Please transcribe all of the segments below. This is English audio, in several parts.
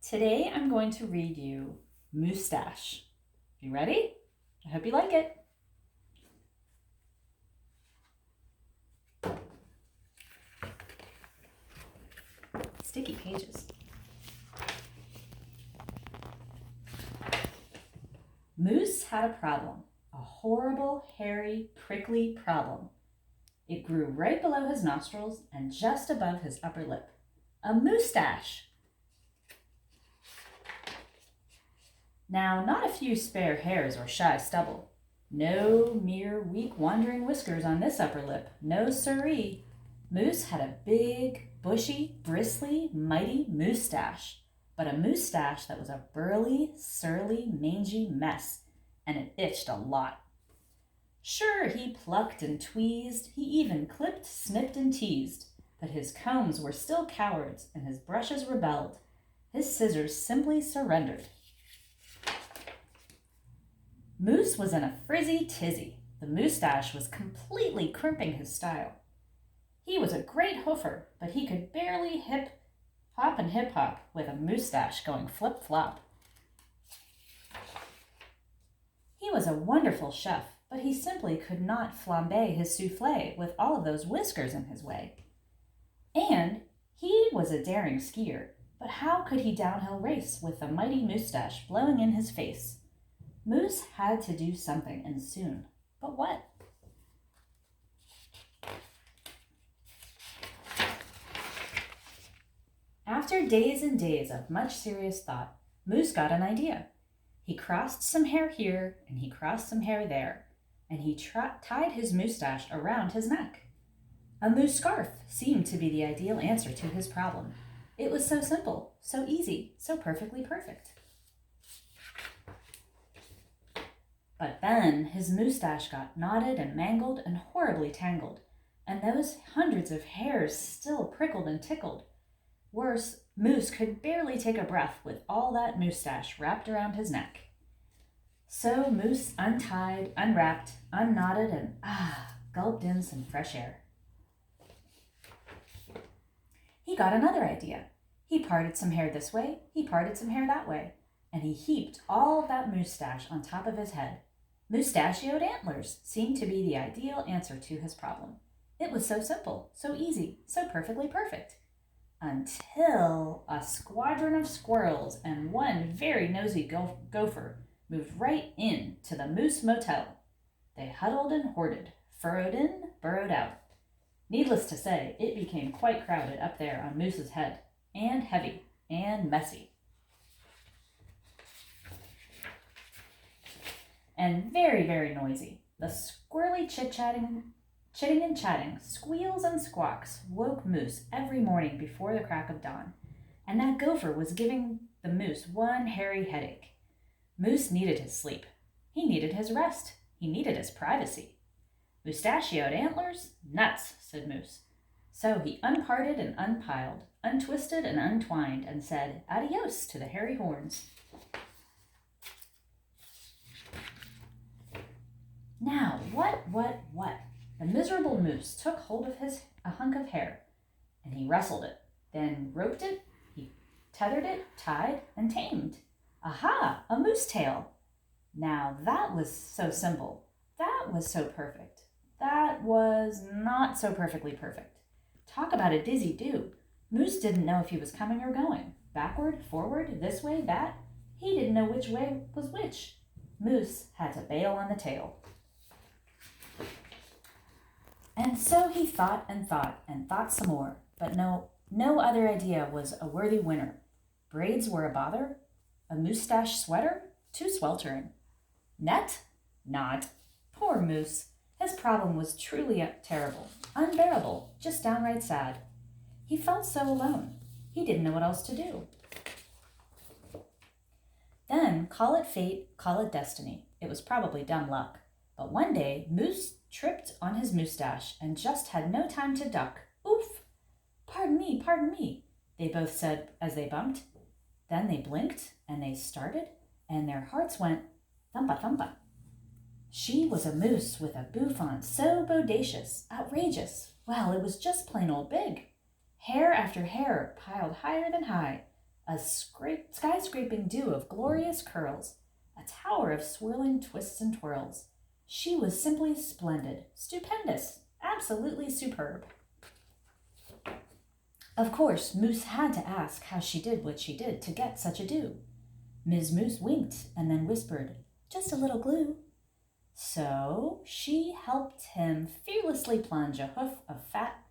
Today I'm going to read you Moustache. You ready? I hope you like it. Sticky pages. Moose had a problem, a horrible, hairy, prickly problem. It grew right below his nostrils and just above his upper lip. A moustache! Now, not a few spare hairs or shy stubble. No mere weak wandering whiskers on this upper lip. No siree. Moose had a big, bushy, bristly, mighty moustache, but a moustache that was a burly, surly, mangy mess, and it itched a lot. Sure, he plucked and tweezed, he even clipped, snipped, and teased, but his combs were still cowards, and his brushes rebelled. His scissors simply surrendered. Moose was in a frizzy tizzy. The moustache was completely crimping his style. He was a great hoofer, but he could barely hip-hop and hip-hop with a moustache going flip-flop. He was a wonderful chef, but he simply could not flambe his soufflé with all of those whiskers in his way. And he was a daring skier, but how could he downhill race with the mighty moustache blowing in his face? Moose had to do something, and soon. But what? After days and days of much serious thought, Moose got an idea. He crossed some hair here, and he crossed some hair there, and he tied his moustache around his neck. A moose scarf seemed to be the ideal answer to his problem. It was so simple, so easy, so perfectly perfect. But then his moustache got knotted and mangled and horribly tangled, and those hundreds of hairs still prickled and tickled. Worse, Moose could barely take a breath with all that moustache wrapped around his neck. So Moose untied, unwrapped, unknotted, and gulped in some fresh air. He got another idea. He parted some hair this way, he parted some hair that way, and he heaped all of that moustache on top of his head. Moustachioed antlers seemed to be the ideal answer to his problem. It was so simple, so easy, so perfectly perfect. Until a squadron of squirrels and one very nosy gopher moved right in to the Moose Motel. They huddled and hoarded, furrowed in, burrowed out. Needless to say, it became quite crowded up there on Moose's head, and heavy, and messy. And very, very noisy. The squirrely chitting and chatting, squeals and squawks woke Moose every morning before the crack of dawn, and that gopher was giving the moose one hairy headache. Moose needed his sleep. He needed his rest. He needed his privacy. Moustachioed antlers? Nuts, said Moose. So he unparted and unpiled, untwisted and untwined, and said adios to the hairy horns. Now, what? The miserable moose took hold of a hunk of hair, and he rustled it, then roped it, he tethered it, tied, and tamed. Aha! A moose tail! Now that was so simple. That was so perfect. That was not so perfectly perfect. Talk about a dizzy do. Moose didn't know if he was coming or going. Backward, forward, this way, that. He didn't know which way was which. Moose had to bail on the tail. And so he thought and thought and thought some more, but no other idea was a worthy winner. Braids were a bother. A moustache sweater? Too sweltering. Net? Not. Poor Moose. His problem was truly terrible, unbearable, just downright sad. He felt so alone. He didn't know what else to do. Then, call it fate, call it destiny. It was probably dumb luck. But one day, Moose tripped on his moustache and just had no time to duck. Oof! Pardon me, they both said as they bumped. Then they blinked, and they started, and their hearts went thumpa-thumpa. She was a moose with a bouffant so bodacious, outrageous. Well, it was just plain old big. Hair after hair piled higher than high. a skyscraping dew of glorious curls, a tower of swirling twists and twirls. She was simply splendid, stupendous, absolutely superb. Of course, Moose had to ask how she did what she did to get such a dew. Ms. Moose winked and then whispered, "Just a little glue." So she helped him fearlessly plunge a hoof of fat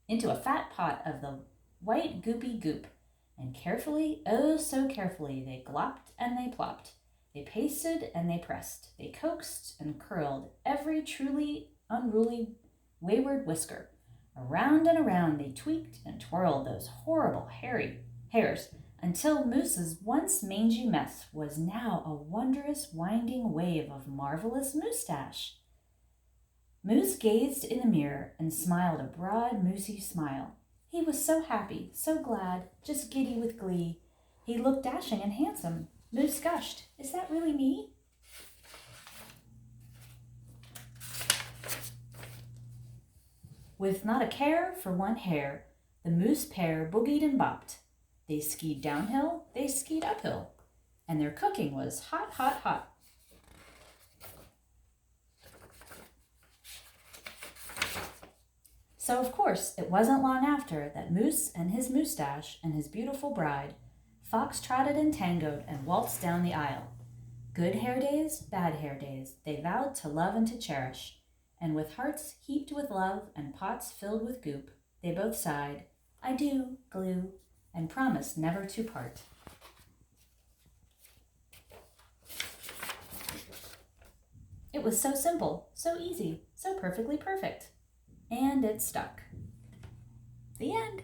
into a fat pot of the white goopy goop, and carefully, oh so carefully, they glopped and they plopped. They pasted and they pressed. They coaxed and curled every truly unruly wayward whisker. Around and around they tweaked and twirled those horrible hairy hairs until Moose's once mangy mess was now a wondrous winding wave of marvelous moustache. Moose gazed in the mirror and smiled a broad, moosey smile. He was so happy, so glad, just giddy with glee. He looked dashing and handsome. Moose gushed, "Is that really me?" With not a care for one hair, the moose pair boogied and bopped. They skied downhill, they skied uphill, and their cooking was hot, hot, hot. So, of course, it wasn't long after that Moose and his moustache and his beautiful bride fox-trotted and tangoed and waltzed down the aisle. Good hair days, bad hair days, they vowed to love and to cherish, and with hearts heaped with love and pots filled with goop, they both sighed, "I do, glue," and promised never to part. It was so simple, so easy, so perfectly perfect. And it stuck. The end.